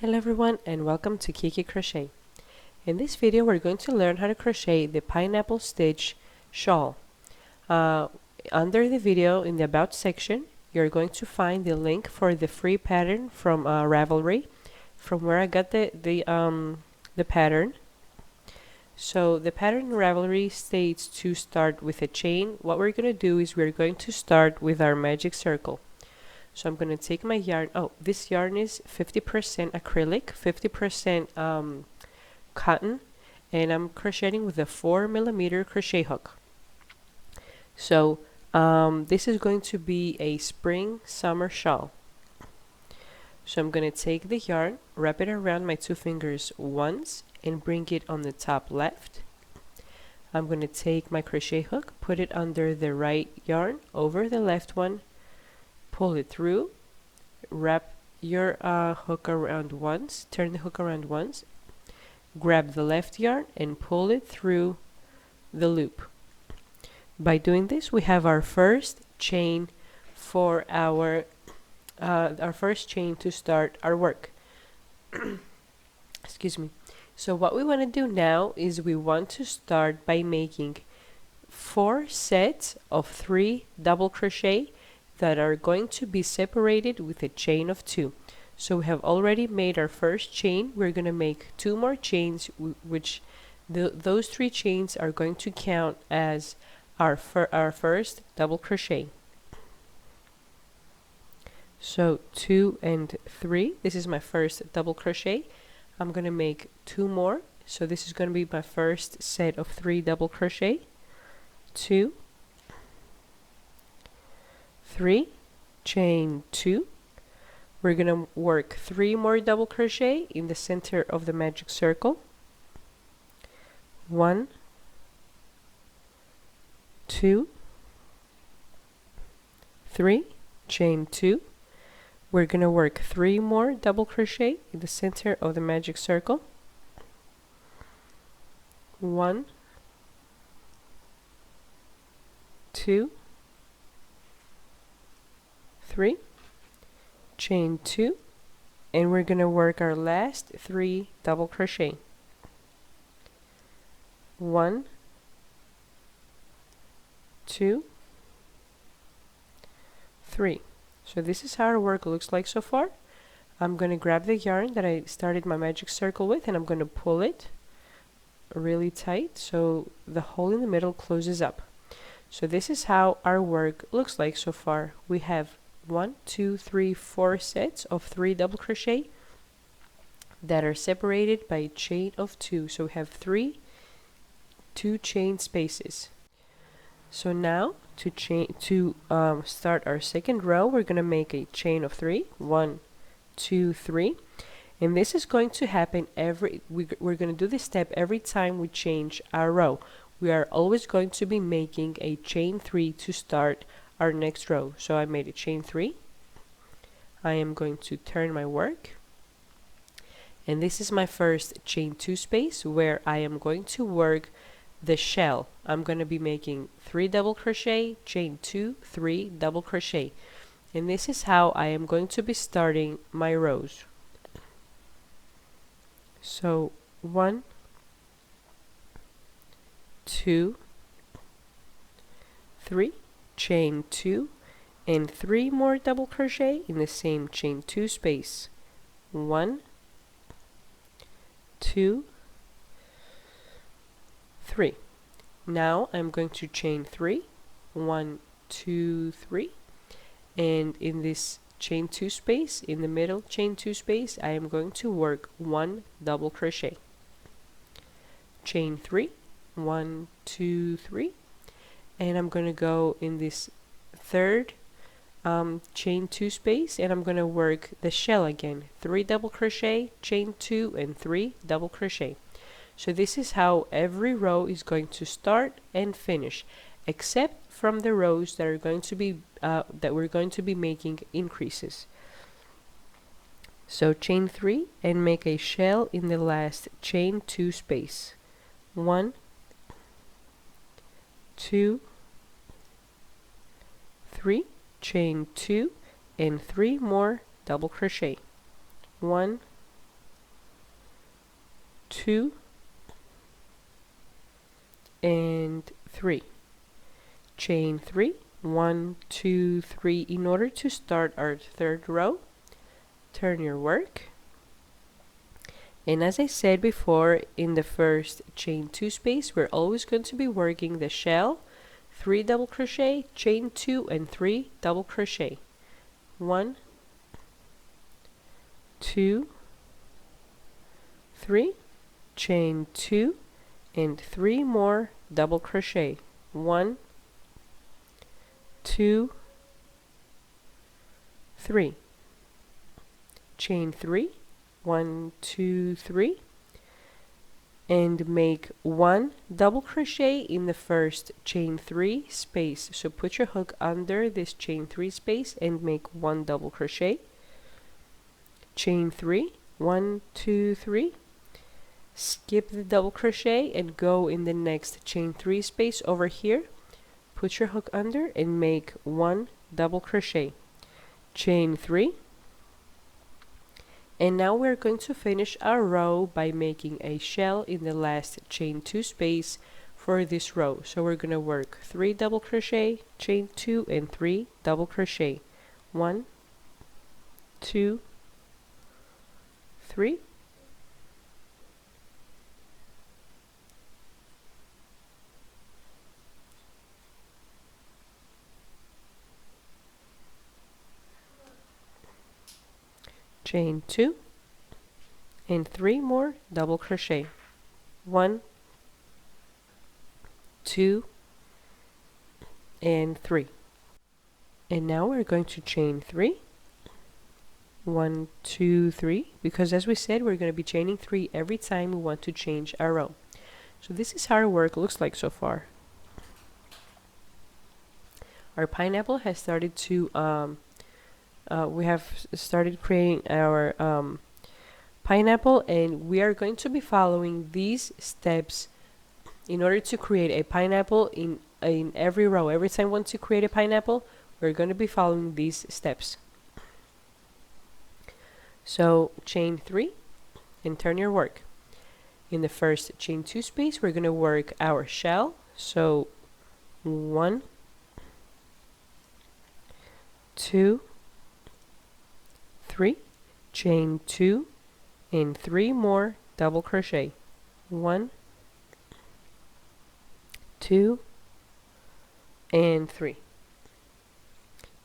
Hello everyone and welcome to Kiki Crochet. In this video we're going to learn how to crochet the pineapple stitch shawl. Under the video in the about section you're going to find the link for the free pattern from Ravelry, from where I got the pattern. So the pattern in Ravelry states to start with a chain. What we're going to do is we're going to start with our magic circle. So I'm going to take my yarn. Oh, this yarn is 50% acrylic, 50% cotton, and I'm crocheting with a 4mm crochet hook. So this is going to be a spring summer shawl. So I'm going to take the yarn, wrap it around my two fingers once, and bring it on the top left. I'm going to take my crochet hook, put it under the right yarn, over the left one, pull it through, wrap your hook around once, turn the hook around once, grab the left yarn and pull it through the loop. By doing this we have our first chain for our first chain to start our work. Excuse me. So what we want to do now is we want to start by making 4 sets of 3 double crochet that are going to be separated with a chain of 2. So we have already made our first chain. We're going to make 2 more chains, which those 3 chains are going to count as our first double crochet. So 2 and 3, this is my first double crochet. I'm going to make 2 more, so this is going to be my first set of 3 double crochet. 2, 3, chain 2. We're going to work 3 more double crochet in the center of the magic circle. 1, 2, 3, chain 2. We're going to work 3 more double crochet in the center of the magic circle. 1, 2, 3, chain 2, and we're going to work our last 3 double crochet. 1, 2, 3. So this is how our work looks like so far. I'm going to grab the yarn that I started my magic circle with, and I'm going to pull it really tight so the hole in the middle closes up. So this is how our work looks like so far. We have 1, 2, 3, 4 sets of 3 double crochet that are separated by a chain of 2. So we have 2 chain spaces. So now to start our second row, we're going to make a chain of 3. 1, 2, 3. And this is going to happen we're going to do this step every time we change our row. We are always going to be making a chain 3 to start our next row. So I made a chain 3. I am going to turn my work, and this is my first chain 2 space where I am going to work the shell. I'm going to be making 3 double crochet, chain 2, 3 double crochet, and this is how I am going to be starting my rows. So 1, 2, 3, chain 2, and 3 more double crochet in the same chain 2 space. 1, 2, 3. Now I'm going to chain 3. 1, 2, 3, and in this chain 2 space, in the middle chain 2 space, I am going to work 1 double crochet. Chain 3. 1, 2, 3, and I'm going to go in this third chain 2 space, and I'm going to work the shell again. 3 double crochet, chain 2, and 3 double crochet. So this is how every row is going to start and finish, except from the rows that are going to be that we're going to be making increases. So chain 3 and make a shell in the last chain 2 space. 1, 2, 3, chain 2, and 3 more double crochet. 1, 2 and 3. Chain 3, 1, 2, 3. In order to start our third row, turn your work. And as I said before, in the first chain 2 space, we're always going to be working the shell, 3 double crochet, chain 2 and 3 double crochet. 1, 2, 3, chain 2 and 3 more double crochet. 1, 2, 3, chain 3, 1, 2, 3, and make 1 double crochet in the first chain 3 space. So put your hook under this chain 3 space and make 1 double crochet. Chain 3, 1, 2, 3, skip the double crochet and go in the next chain 3 space over here. Put your hook under and make 1 double crochet. Chain 3, and now we're going to finish our row by making a shell in the last chain 2 space for this row. So we're going to work 3 double crochet, chain 2 and 3 double crochet. 1, 2, 3, chain 2 and 3 more double crochet. 1, 2 and 3. And now we're going to chain 3, 1, 2, 3, because as we said, we're going to be chaining 3 every time we want to change our row. So this is how our work looks like so far. Our pineapple has started to we have started creating our pineapple, and we are going to be following these steps in order to create a pineapple in every row. Every time we want to create a pineapple, we're going to be following these steps. So chain 3 and turn your work. In the first chain 2 space, we're going to work our shell. So 1, 2, 3, chain 2 and 3 more double crochet. 1, 2 and 3.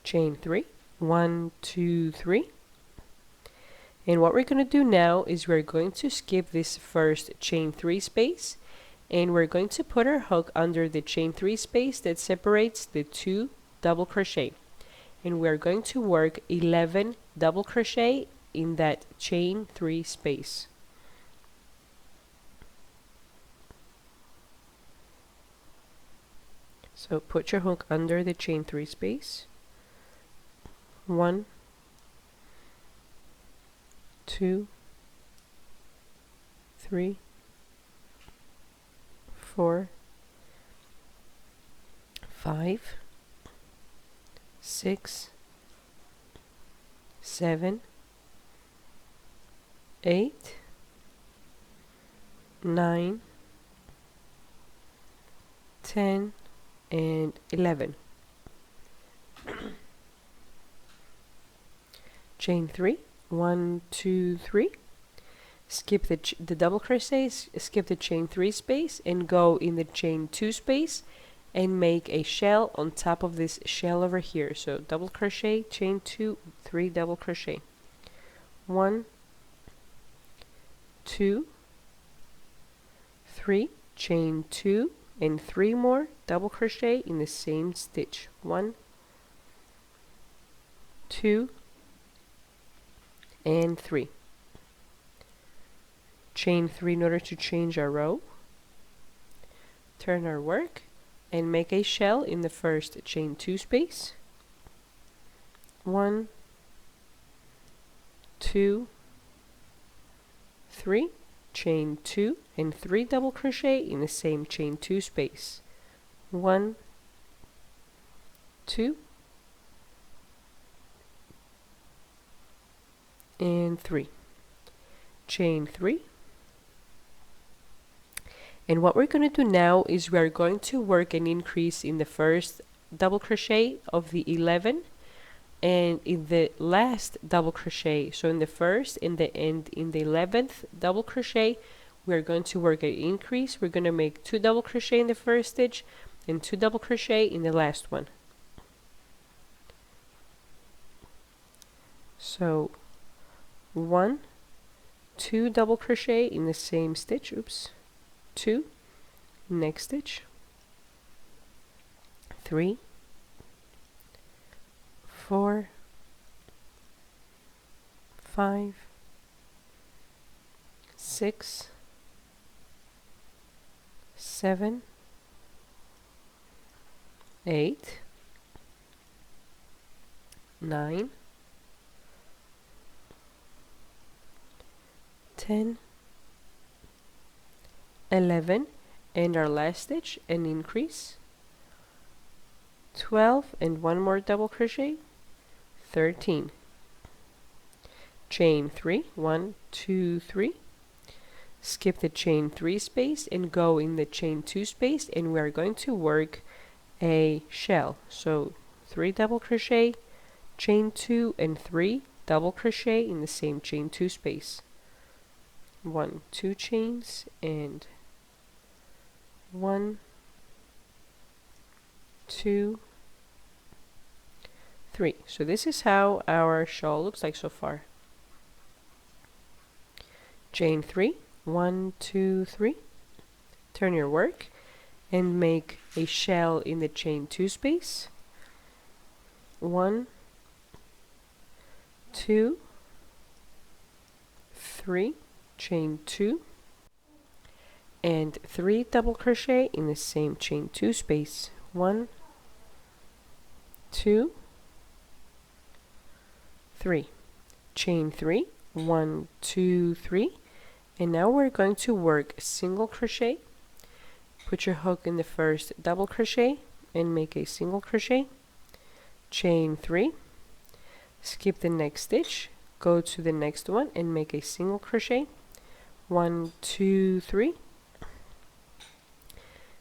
Chain 3, 1, 2, 3. And what we're going to do now is we're going to skip this first chain 3 space, and we're going to put our hook under the chain 3 space that separates the 2 double crochet. And we're going to work 11 double crochet in that chain 3 space. So put your hook under the chain 3 space. 1, 2, 3, 4, 5, 6, 7, 8, 9, 10, and 11. Chain 3, 1, 2, 3. Skip the double crochets, skip the chain 3 space and go in the chain 2 space and make a shell on top of this shell over here. So double crochet, chain 2, 3 double crochet. 1, 2, 3, chain 2 and 3 more double crochet in the same stitch. 1, 2 and 3. Chain 3 in order to change our row. Turn our work and make a shell in the first chain 2 space. 1, 2, 3, chain 2 and 3 double crochet in the same chain 2 space. 1, 2 and 3. Chain 3 And what we're going to do now is we are going to work an increase in the first double crochet of the 11 and in the last double crochet. So in the first and in the 11th double crochet, we are going to work an increase. We're going to make 2 double crochet in the first stitch and 2 double crochet in the last one. So 1, 2 double crochet in the same stitch, 2, next stitch, 3, 4, 5, 6, 7, 8, 9, 10, 11, and our last stitch, an increase, 12, and 1 more double crochet, 13, chain 3, 1, 2, 3, skip the chain 3 space and go in the chain 2 space, and we are going to work a shell. So 3 double crochet, chain 2, and 3 double crochet in the same chain 2 space. 1, 2 chains, and 1, 2, 3. So this is how our shawl looks like so far. Chain 3, 1, 2, 3, turn your work and make a shell in the chain 2 space. 1, 2, 3, chain 2, and 3 double crochet in the same chain 2 space. 1, 2, 3, chain 3, 1, 2, 3, and now we're going to work single crochet. Put your hook in the first double crochet and make a single crochet, chain 3, skip the next stitch, go to the next one and make a single crochet, 1, 2, 3,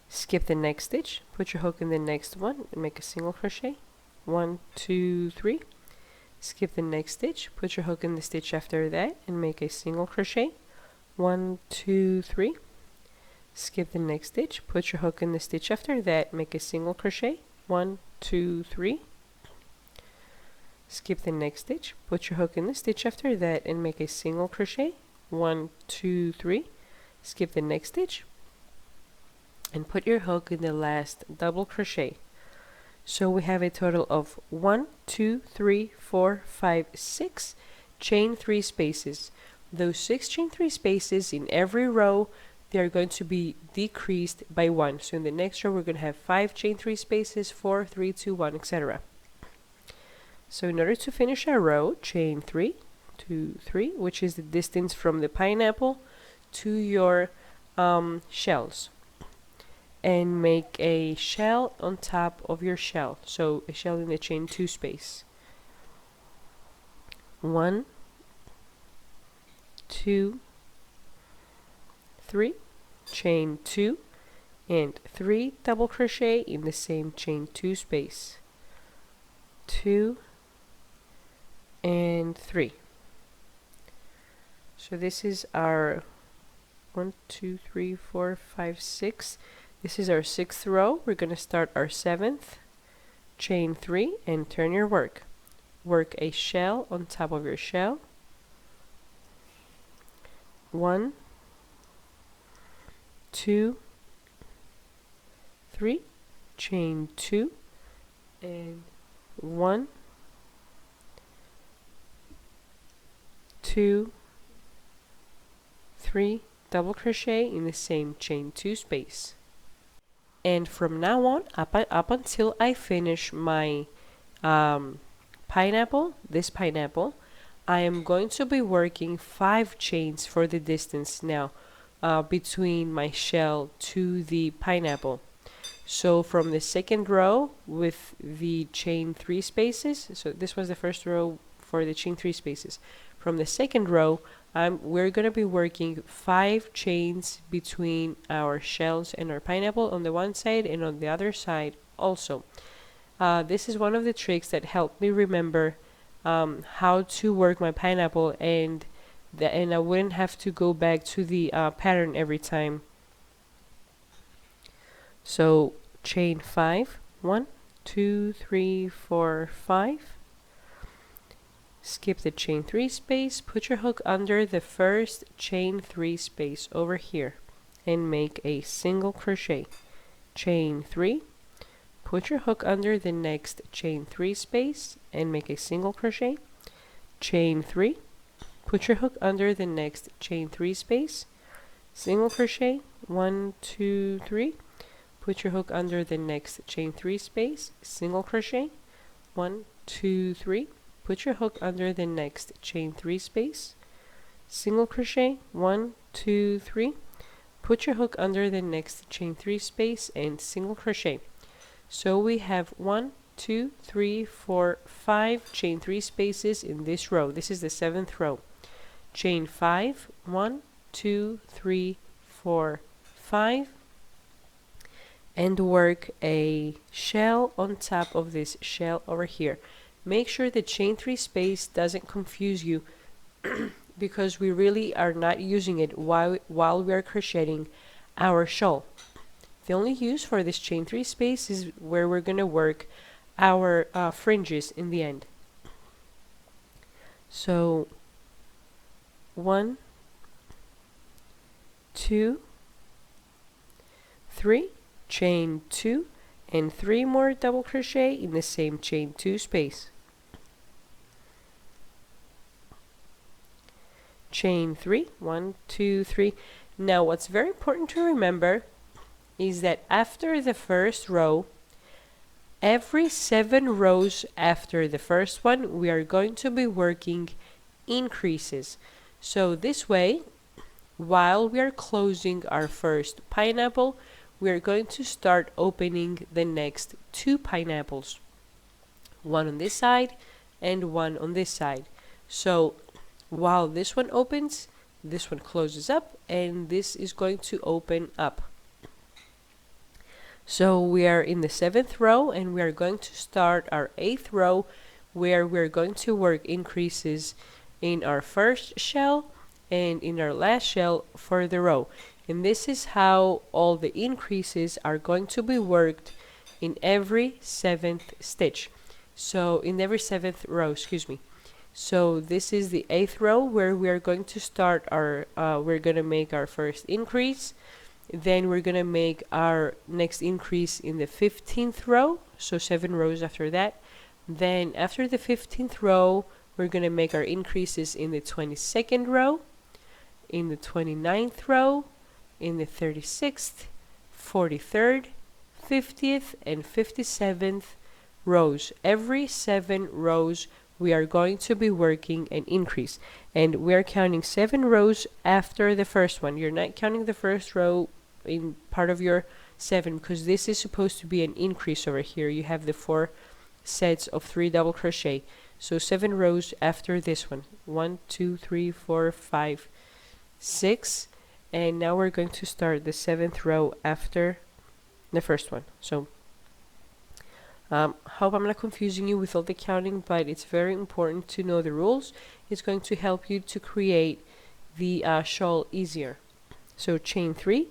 skip the next stitch, put your hook in the next one and make a single crochet, 1, 2, 3, skip the next stitch, put your hook in the stitch after that and make a single crochet, 1, 2, 3, skip the next stitch, put your hook in the stitch after that, make a single crochet, 1, 2, 3, skip the next stitch, put your hook in the stitch after that and make a single crochet, 1, 2, 3, skip the next stitch and put your hook in the last double crochet. So we have a total of 1, 2, 3, 4, 5, 6 chain 3 spaces. Those 6 chain 3 spaces in every row, they are going to be decreased by 1. So in the next row we're going to have 5 chain 3 spaces, 4, 3, 2, 1, etc. So in order to finish our row, chain 3, 2, 3, which is the distance from the pineapple to your shells, and make a shell on top of your shell. So a shell in the chain 2 space. 1, 2, 3, chain 2, and 3 double crochet in the same chain 2 space. 2 and 3. So this is our 1, 2, 3, 4, 5, 6. This is our 6th row. We're going to start our 7th, chain 3, and turn your work. Work a shell on top of your shell. 1, 2, 3, chain 2, and 1, 2, 3, double crochet in the same chain 2 space. And from now on, up until I finish my pineapple, this pineapple, I am going to be working 5 chains for the distance now between my shell to the pineapple. So from the 2nd row with the chain 3 spaces, so this was the 1st row for the chain 3 spaces. From the 2nd row, we're going to be working 5 chains between our shells and our pineapple on the one side and on the other side also. This is one of the tricks that helped me remember how to work my pineapple, and I wouldn't have to go back to the pattern every time. So chain 5, 1, 2, 3, 4, 5. Skip the chain 3 space, put your hook under the first chain 3 space over here and make a single crochet. Chain 3, put your hook under the next chain 3 space and make a single crochet. Chain 3, put your hook under the next chain 3 space, single crochet, 1, 2, 3. Put your hook under the next chain 3 space, single crochet, 1, 2, 3. Put your hook under the next chain 3 space, single crochet, 1, 2, 3. Put your hook under the next chain 3 space and single crochet. So we have 1, 2, 3, 4, 5 chain 3 spaces in this row. This is the 7th row. Chain 5, 1, 2, 3, 4, 5, and work a shell on top of this shell over here. Make sure the chain 3 space doesn't confuse you because we really are not using it while we are crocheting our shawl. The only use for this chain 3 space is where we're going to work our fringes in the end. So 1, 2, 3, chain 2, and 3 more double crochet in the same chain 2 space. Chain 3, 1, 2, 3. Now what's very important to remember is that after the first row, every 7 rows after the first one, we are going to be working increases. So this way, while we are closing our first pineapple, we are going to start opening the next 2 pineapples, one on this side and one on this side. So while this one opens, this one closes up, and this is going to open up. So we are in the 7th row, and we are going to start our 8th row, where we're going to work increases in our first shell and in our last shell for the row. And this is how all the increases are going to be worked in every 7th stitch. So in every 7th row, excuse me. So this is the 8th row where we are going to start our, we're going to make our first increase. Then we're going to make our next increase in the 15th row. So 7 rows after that. Then after the 15th row, we're going to make our increases in the 22nd row, in the 29th row, in the 36th, 43rd, 50th, and 57th rows. Every 7 rows we are going to be working an increase, and we are counting 7 rows after the first one. You're not counting the first row in part of your 7 because this is supposed to be an increase over here. You have the 4 sets of 3 double crochet. So 7 rows after this one. 1, 2, 3, 4, 5, 6. And now we're going to start the 7th row after the first one. So hope I'm not confusing you with all the counting, but it's very important to know the rules. It's going to help you to create the shawl easier. So chain 3,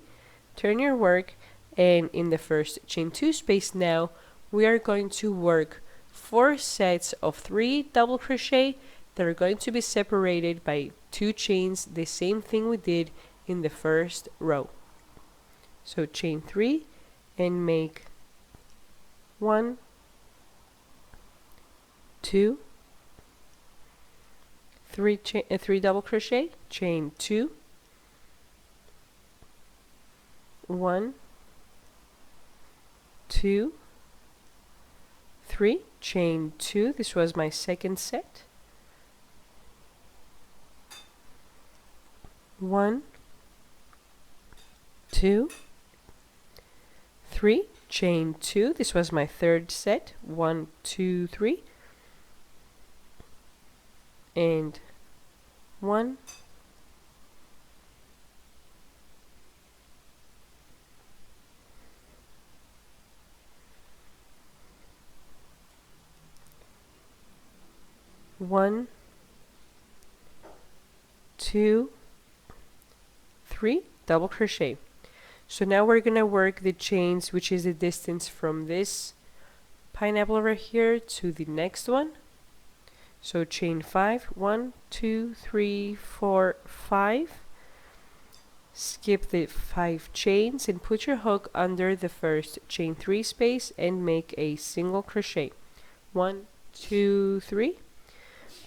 turn your work, and in the first chain 2 space now, we are going to work 4 sets of 3 double crochet that are going to be separated by 2 chains, the same thing we did in the first row. So chain 3 and make 1, 2, 3 double crochet, chain 2, 1, 2, 3, chain 2. This was my second set. 1, 2, 3, chain 2. This was my third set. 1, 2, 3, and 1, 1, 2, 3, double crochet. So now we're gonna work the chains, which is the distance from this pineapple over here to the next one. So chain 5, 1, 2, 3, 4, 5. Skip the 5 chains and put your hook under the first chain 3 space and make a single crochet. 1, 2, 3.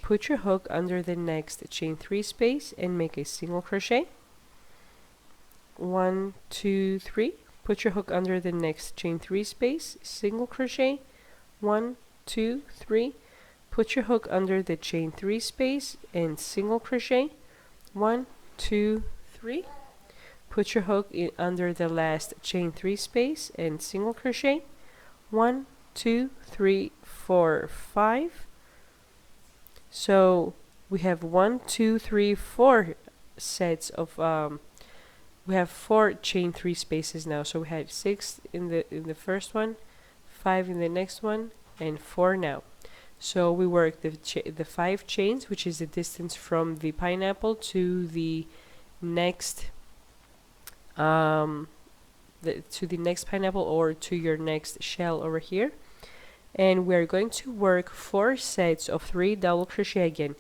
Put your hook under the next chain 3 space and make a single crochet. 1, 2, 3. Put your hook under the next chain 3 space, single crochet. 1, 2, 3. Put your hook under the chain 3 space and single crochet. 1, 2, 3. Put your hook under the last chain 3 space and single crochet. 1, 2, 3, 4, 5. So we have 1, 2, 3, 4 sets of we have 4 chain 3 spaces now. So we had 6 in the first one, 5 in the next one, and 4 now. So we work the 5 chains, which is the distance from the pineapple to the next to the next pineapple or to your next shell over here. And we're going to work 4 sets of 3 double crochet again.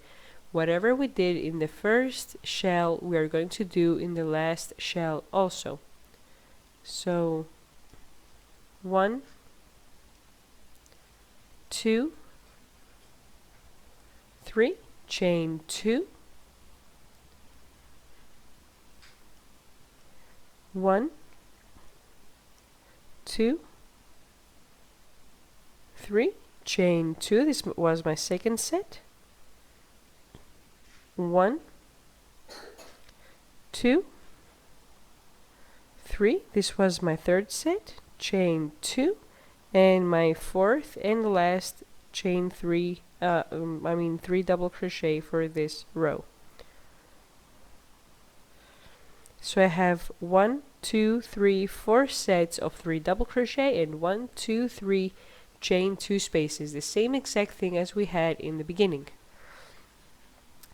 Whatever we did in the first shell, we are going to do in the last shell also. So 1, 2, 3, chain 2, 1, 2, 3, chain 2. This was my second set. 1, 2, 3. This was my third set. Chain 2, and my fourth and last chain 3. 3 double crochet for this row. So I have 1, 2, 3, 4 sets of 3 double crochet and 1, 2, 3 chain 2 spaces, the same exact thing as we had in the beginning.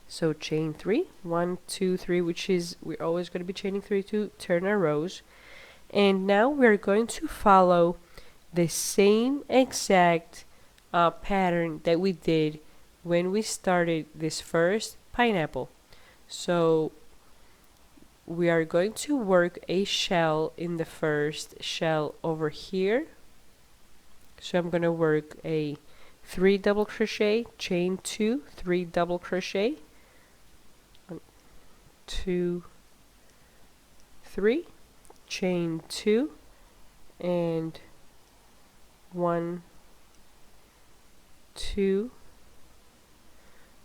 So chain 3, 1, 2, 3, which is we're always going to be chaining 3 to turn our rows. And now we're going to follow the same exact pattern that we did when we started this first pineapple. So we are going to work a shell in the first shell over here. So I'm going to work a 3 double crochet, chain 2, 3 double crochet, 1, 2, 3, chain 2, and 1, 2,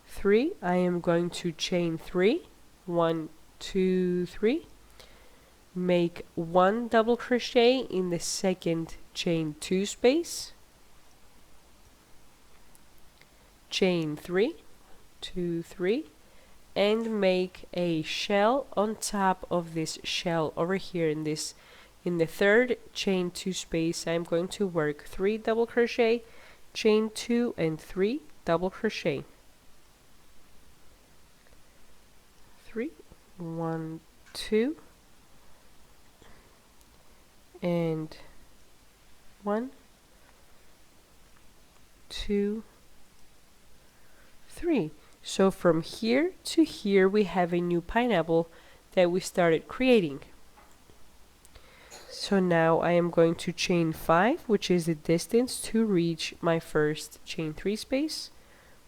3. I am going to chain 3, 1, 2, 3, make 1 double crochet in the second chain 2 space, chain 3, 2, 3, and make a shell on top of this shell over here in the third chain 2 space. I'm going to work 3 double crochet, chain 2, and 3 double crochet. 3, 1, 2, and 1, 2, 3. So from here to here we have a new pineapple that we started creating. So now I am going to chain 5, which is the distance to reach my first chain 3 space.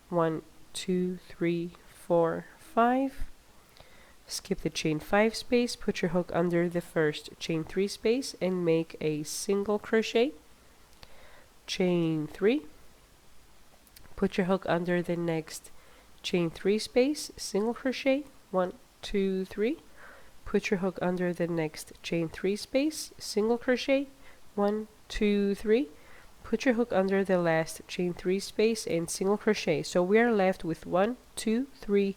1, 2, 3, 4, 5. Skip the chain 5 space, put your hook under the first chain 3 space and make a single crochet. Chain 3. Put your hook under the next chain 3 space, single crochet. 1, 2, 3. Put your hook under the next chain 3 space, single crochet. 1, 2, 3. Put your hook under the last chain 3 space and single crochet. So we are left with 1, 2, 3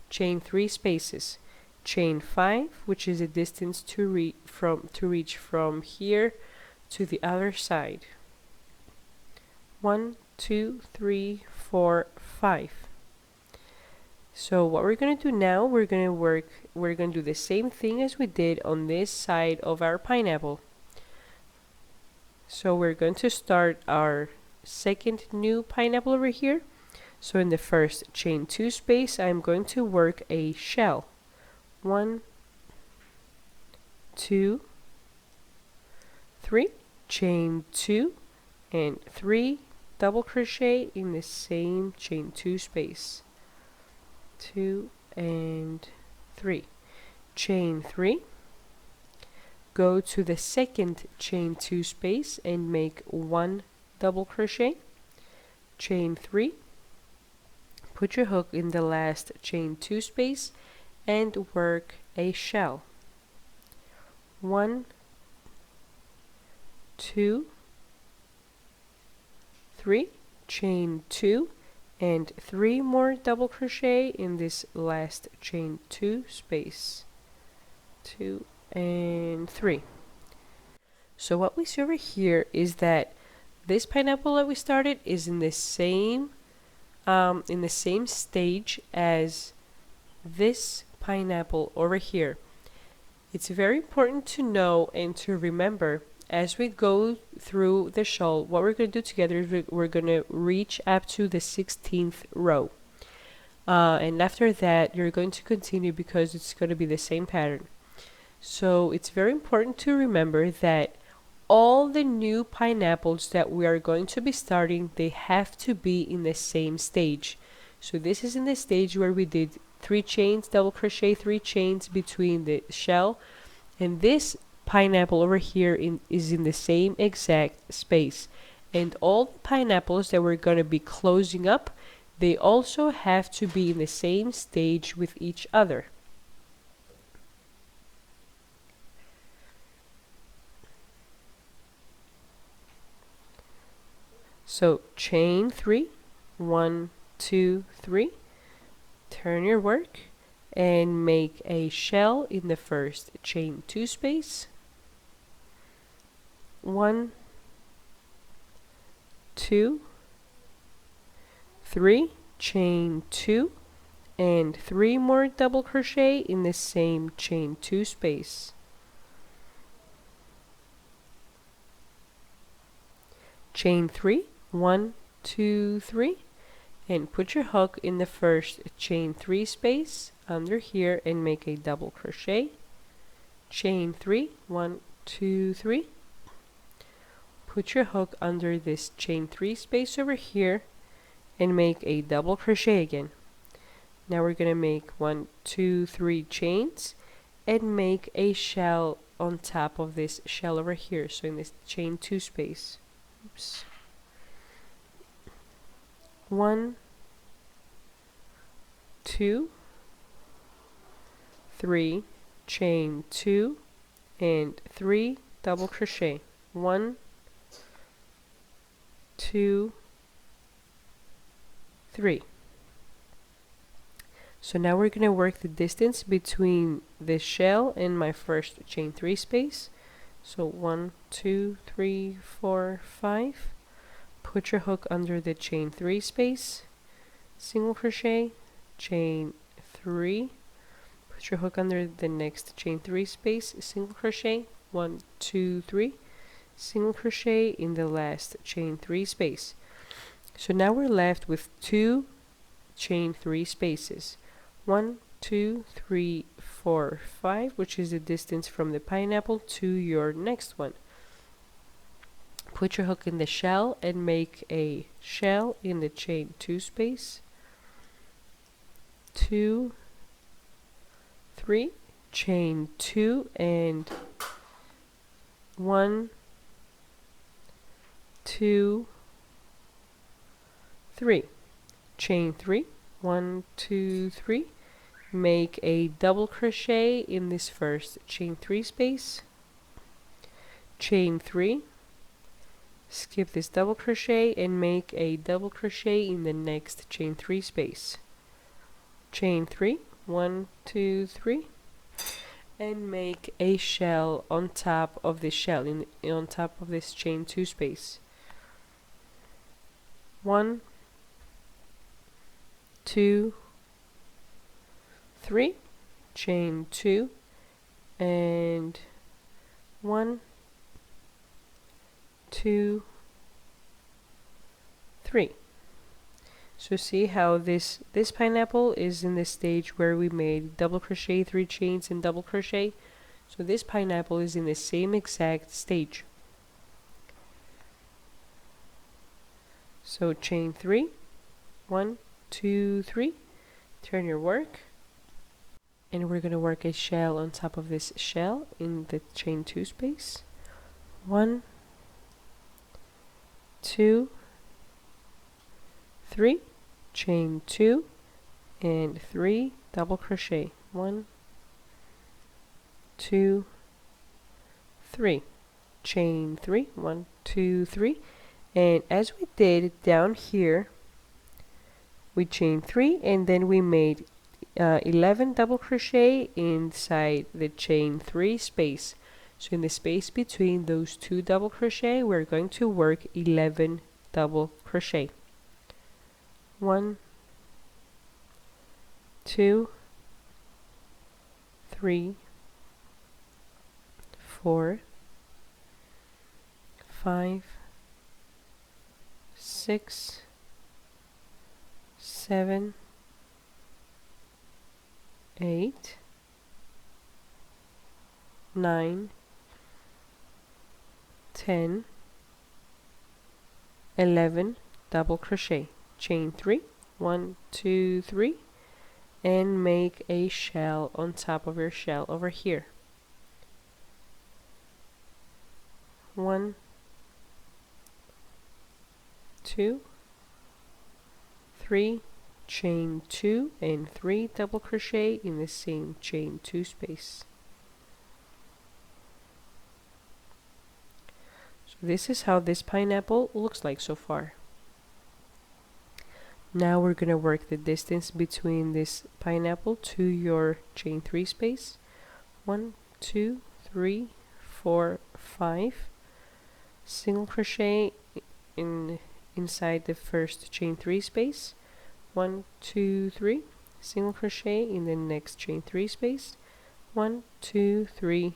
chain 3 spaces. Chain 5, which is the distance to reach from here to the other side. 1, 2, 3, 4, 5. So what we're going to do now, we're going to do the same thing as we did on this side of our pineapple. So we're going to start our second new pineapple over here. So in the first chain 2 space, I'm going to work a shell. 1, 2, 3, chain 2, and 3 double crochet in the same chain 2 space. 2 and 3, chain 3, go to the second chain 2 space and make 1 double crochet, chain 3, put your hook in the last chain 2 space and work a shell. 1, 2, 3, chain 2, and 3 more double crochet in this last chain 2 space. 2 and 3. So what we see over here is that this pineapple that we started is in the same stage as this pineapple over here. It's very important to know and to remember as we go through the shawl, what we're going to do together is we're going to reach up to the 16th row. And after that, you're going to continue because it's going to be the same pattern. So it's very important to remember that all the new pineapples that we are going to be starting, they have to be in the same stage. So this is in the stage where we did 3 chains, double crochet, 3 chains between the shell, and this pineapple over here is in the same exact space. And all the pineapples that we're going to be closing up, they also have to be in the same stage with each other. So chain 3, 1, 2, 3, turn your work and make a shell in the first chain 2 space. 1, 2, 3, chain 2, and 3 more double crochet in the same chain 2 space. Chain 3, 1, 2, 3, and put your hook in the first chain 3 space under here and make a double crochet. Chain 3, 1, 2, 3. Put your hook under this chain 3 space over here and make a double crochet again. Now we're going to make 1, 2, 3 chains and make a shell on top of this shell over here, so in this chain 2 space. Oops. 1, 2, 3, chain 2, and 3 double crochet. 1, 2, 3. So now we're going to work the distance between this shell and my first chain 3 space. So 1, 2, 3, 4, 5. Put your hook under the chain 3 space, single crochet, chain 3. Put your hook under the next chain 3 space, single crochet, 1, 2, 3, single crochet in the last chain 3 space. So now we're left with 2 chain 3 spaces. 1, 2, 3, 4, 5, which is the distance from the pineapple to your next one. Put your hook in the shell and make a shell in the chain 2 space. 2, 3, chain 2, and 1, 2, 3. Chain 3, 1, 2, 3. Make a double crochet in this first chain 3 space. Chain 3. Skip this double crochet and make a double crochet in the next chain 3 space. Chain 3, 1, 2, 3, and make a shell on top of this shell, on top of this chain 2 space. 1, 2, 3, chain 2, and 1, 2, 3. So see how this pineapple is in the stage where we made double crochet, 3 chains, and double crochet. So this pineapple is in the same exact stage. So chain 3, 1, 2, 3, turn your work, and we're going to work a shell on top of this shell in the chain 2 space. 1, 2, 3, chain 2, and 3 double crochet. 1, 2, 3, chain 3, 1, 2, 3, and as we did down here, we chained 3 and then we made 11 double crochet inside the chain 3 space. So in the space between those 2 double crochet, we're going to work 11 double crochet. 1, 2, 3, 4, 5, 6, 7, 8, 9, 10, 11 double crochet. Chain 3, 1, 2, 3, and make a shell on top of your shell over here. 1, 2, 3, chain 2, and 3 double crochet in the same chain 2 space. So this is how this pineapple looks like so far. Now we're going to work the distance between this pineapple to your chain 3 space. 1, 2, 3, 4, 5. Single crochet inside the first chain 3 space. 1, 2, 3. Single crochet in the next chain 3 space. 1, 2, 3.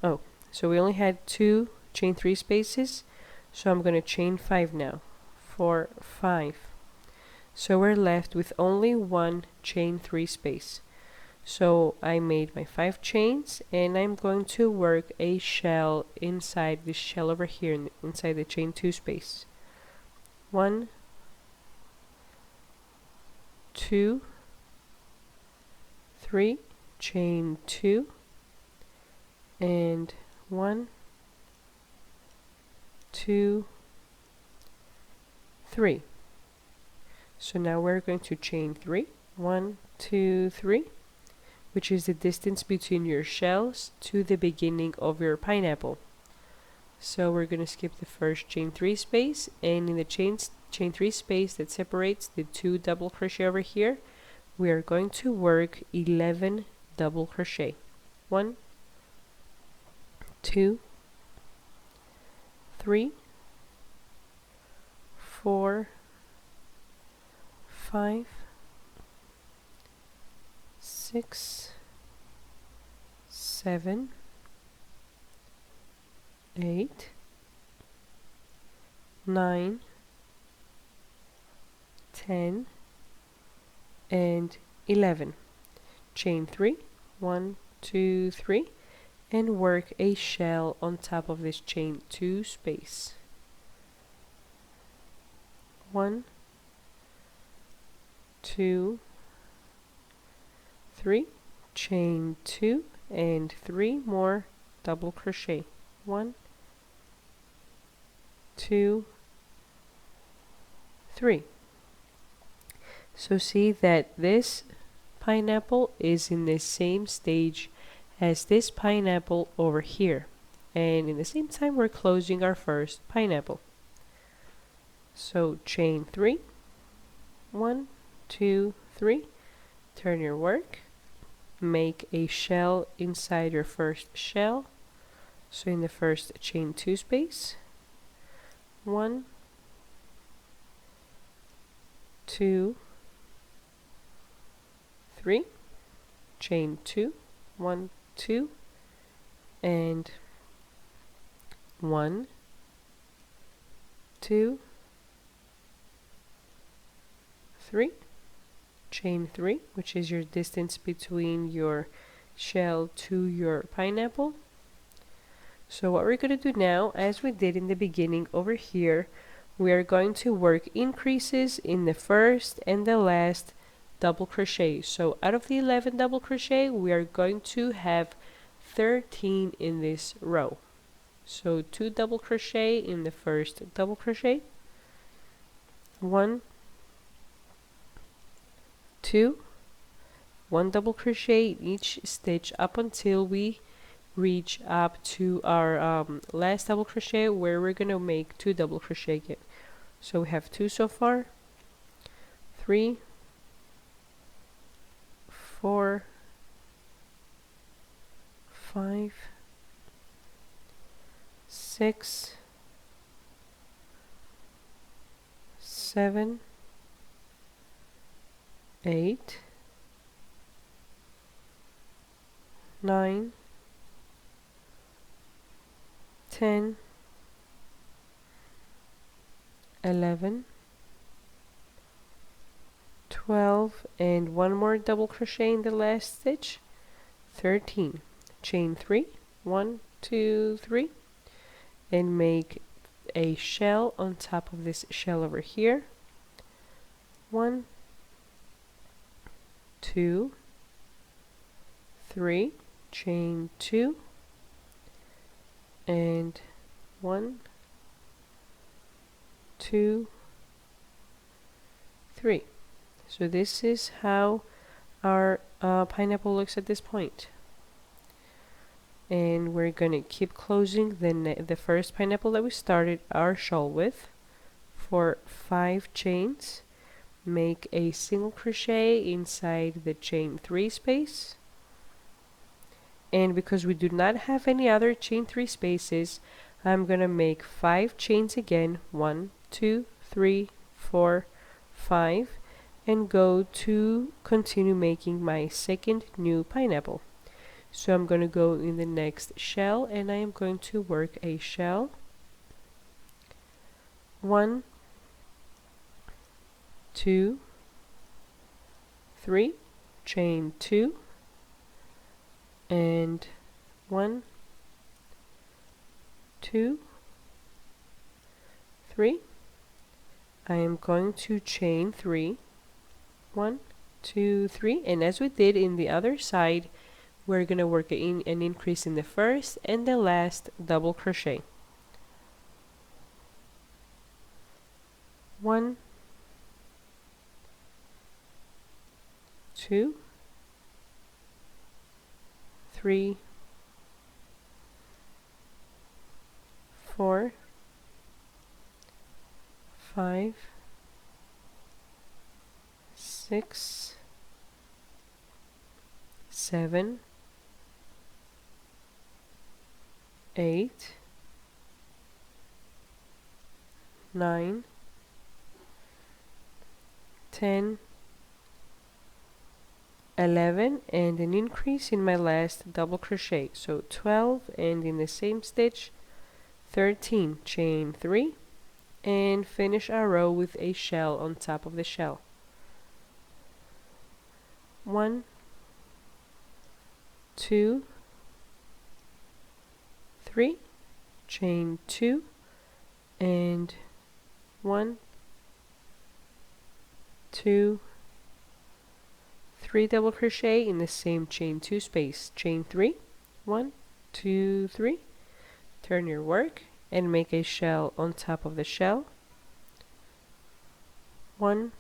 Oh, so we only had 2 chain 3 spaces, so I'm going to chain 5 now. 4, 5. So we're left with only 1 chain 3 space. So I made my 5 chains, and I'm going to work a shell inside this shell over here inside the chain 2 space. 1, 2, 3, chain 2, and 1, 2, 3. So now we're going to chain 3, 1, 2, 3, which is the distance between your shells to the beginning of your pineapple. So we're going to skip the first chain 3 space, and in the chain 3 space that separates the 2 double crochet over here, we are going to work 11 double crochet. 1, 2, 3, 4, 5, 6, 7, 8, 9, 10, and 11. Chain 3, 1, 2, 3, and work a shell on top of this chain 2 space. 1, 2, 3, chain 2, and 3 more double crochet. 1, 2, 3. So see that this pineapple is in the same stage as this pineapple over here, and in the same time we're closing our first pineapple. So chain 3, 1, 2, 3, turn your work, make a shell inside your first shell. So in the first chain 2 space, 1, 2, 3, chain 2, 1, 2, and 1, 2, 3, chain 3, which is your distance between your shell to your pineapple. So what we're going to do now, as we did in the beginning over here, we are going to work increases in the first and the last double crochet. So out of the 11 double crochet, we are going to have 13 in this row. So 2 double crochet in the first double crochet, 1, 2, 1 double crochet in each stitch up until we reach up to our last double crochet, where we're gonna make 2 double crochet again. So we have 2 so far, 3, 4, 5, 6, 7, 8, 9, 10, 11, 12, and 1 more double crochet in the last stitch, 13, chain 3, 1, 2, 3, and make a shell on top of this shell over here, 1, 2, 3, chain 2, and 1, 2, 3. So this is how our pineapple looks at this point. And we're going to keep closing the first pineapple that we started our shawl with for 5 chains. Make a single crochet inside the chain 3 space. And because we do not have any other chain 3 spaces, I'm going to make 5 chains again, 1, 2, 3, 4, 5, and go to continue making my second new pineapple. So I'm going to go in the next shell, and I am going to work a shell, 1, 2, 3, chain 2, and 1, 2, 3. I am going to chain 3, 1, 2, 3, and as we did in the other side, we're going to work an increase in the first and the last double crochet. 1, 2, 3, 4, 5, 6, 7, 8, 9, 10, 11, and an increase in my last double crochet, so 12, and in the same stitch 13, chain 3, and finish our row with a shell on top of the shell. 1, 2, 3, chain 2, and 1, 2, 3 double crochet in the same chain 2 space, chain 3, 1, 2, 3, turn your work and make a shell on top of the shell, 1,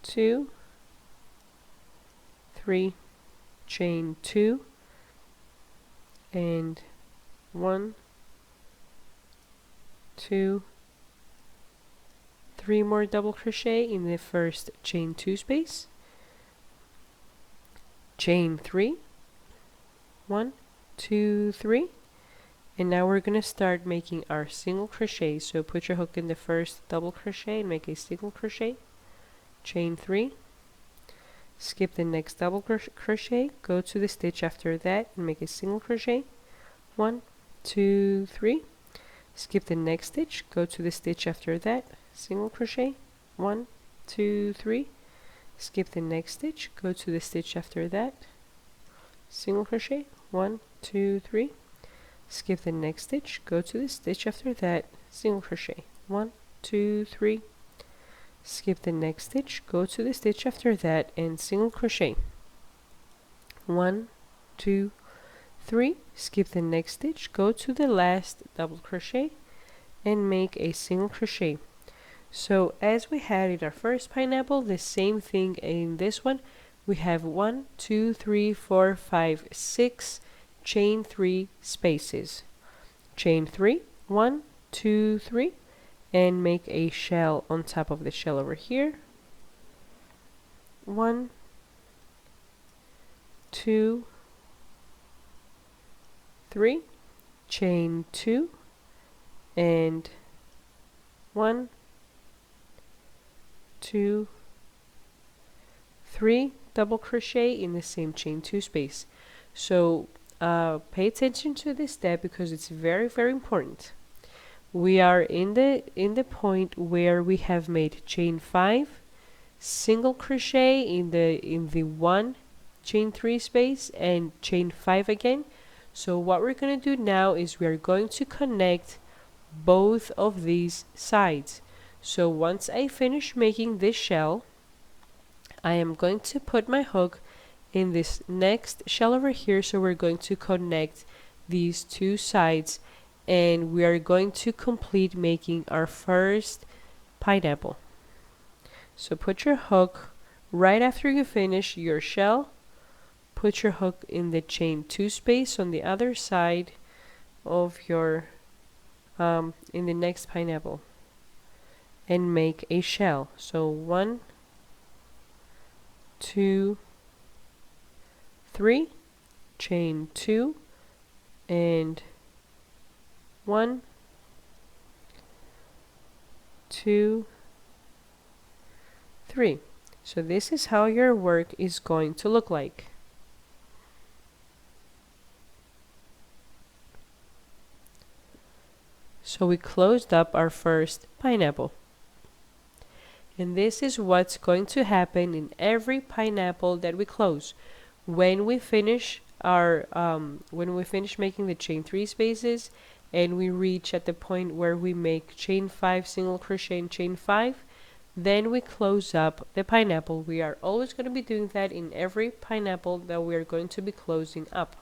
2, 3, chain 2, and 1, 2, 3 more double crochet in the first chain 2 space, chain 3, 1, 2, 3, and now we're going to start making our single crochet. So put your hook in the first double crochet and make a single crochet, chain 3, skip the next double crochet, go to the stitch after that and make a single crochet, 1, 2, 3, skip the next stitch, go to the stitch after that, single crochet, 1, 2, 3, skip the next stitch, go to the stitch after that, single crochet, 1, 2, 3, skip the next stitch, go to the stitch after that, single crochet, 1, 2, 3, skip the next stitch, go to the stitch after that and single crochet, 1, 2, 3, skip the next stitch, go to the last double crochet and make a single crochet. So as we had in our first pineapple, the same thing in this one. We have 1, 2, 3, 4, 5, 6 chain 3 spaces. Chain 3, 1, 2, 3, and make a shell on top of the shell over here. 1, 2, 3, chain 2, and 1, 2, 3, double crochet in the same chain 2 space. So pay attention to this step because it's very, very important. We are in the point where we have made chain 5, single crochet in the 1 chain 3 space and chain 5 again. So what we're going to do now is we are going to connect both of these sides. So once I finish making this shell, I am going to put my hook in this next shell over here. So we're going to connect these two sides and we are going to complete making our first pineapple. So put your hook right after you finish your shell, put your hook in the chain 2 space on the other side of your in the next pineapple and make a shell. So 1, 2, 3, chain 2 and 1, 2, 3. So this is how your work is going to look like. So we closed up our first pineapple. And this is what's going to happen in every pineapple that we close. When we finish making the chain 3 spaces and we reach at the point where we make chain 5 single crochet and chain 5, then we close up the pineapple. We are always going to be doing that in every pineapple that we are going to be closing up.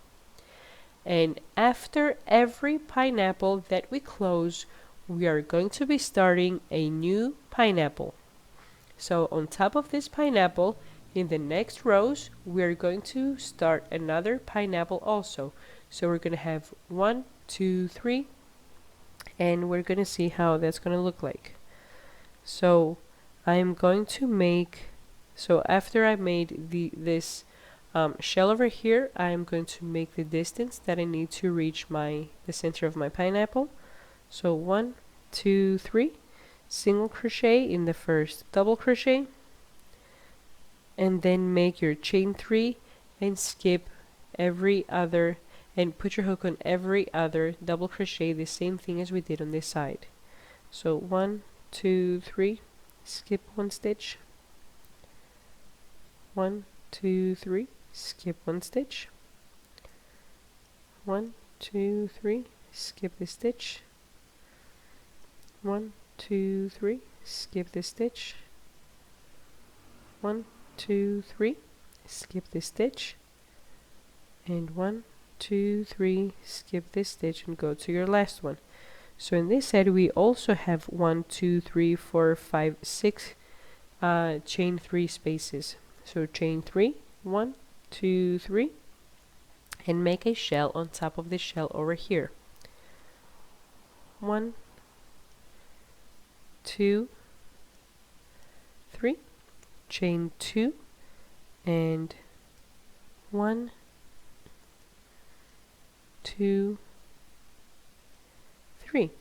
And after every pineapple that we close, we are going to be starting a new pineapple. So on top of this pineapple, in the next rows, we are going to start another pineapple also. So we're going to have 1, 2, 3, and we're going to see how that's going to look like. So I'm going to make, so after I made this shell over here, I'm going to make the distance that I need to reach the center of my pineapple. So 1, 2, 3, single crochet in the first double crochet, and then make your chain 3 and skip every other and put your hook on every other double crochet, the same thing as we did on this side. So 1, 2, 3, skip 1 stitch, 1, 2, 3, skip 1 stitch, 1, 2, 3, skip the stitch, 1, 2, 3, skip the stitch, 1, 2, 3, skip the stitch, and 1, 2, 3, skip this stitch and go to your last one. So in this set we also have 1, 2, 3, 4, 5, 6 chain 3 spaces. So chain 3, 1, 2, 3, and make a shell on top of the shell over here. 1, 2, 3, chain 2, and 1, 2, 3.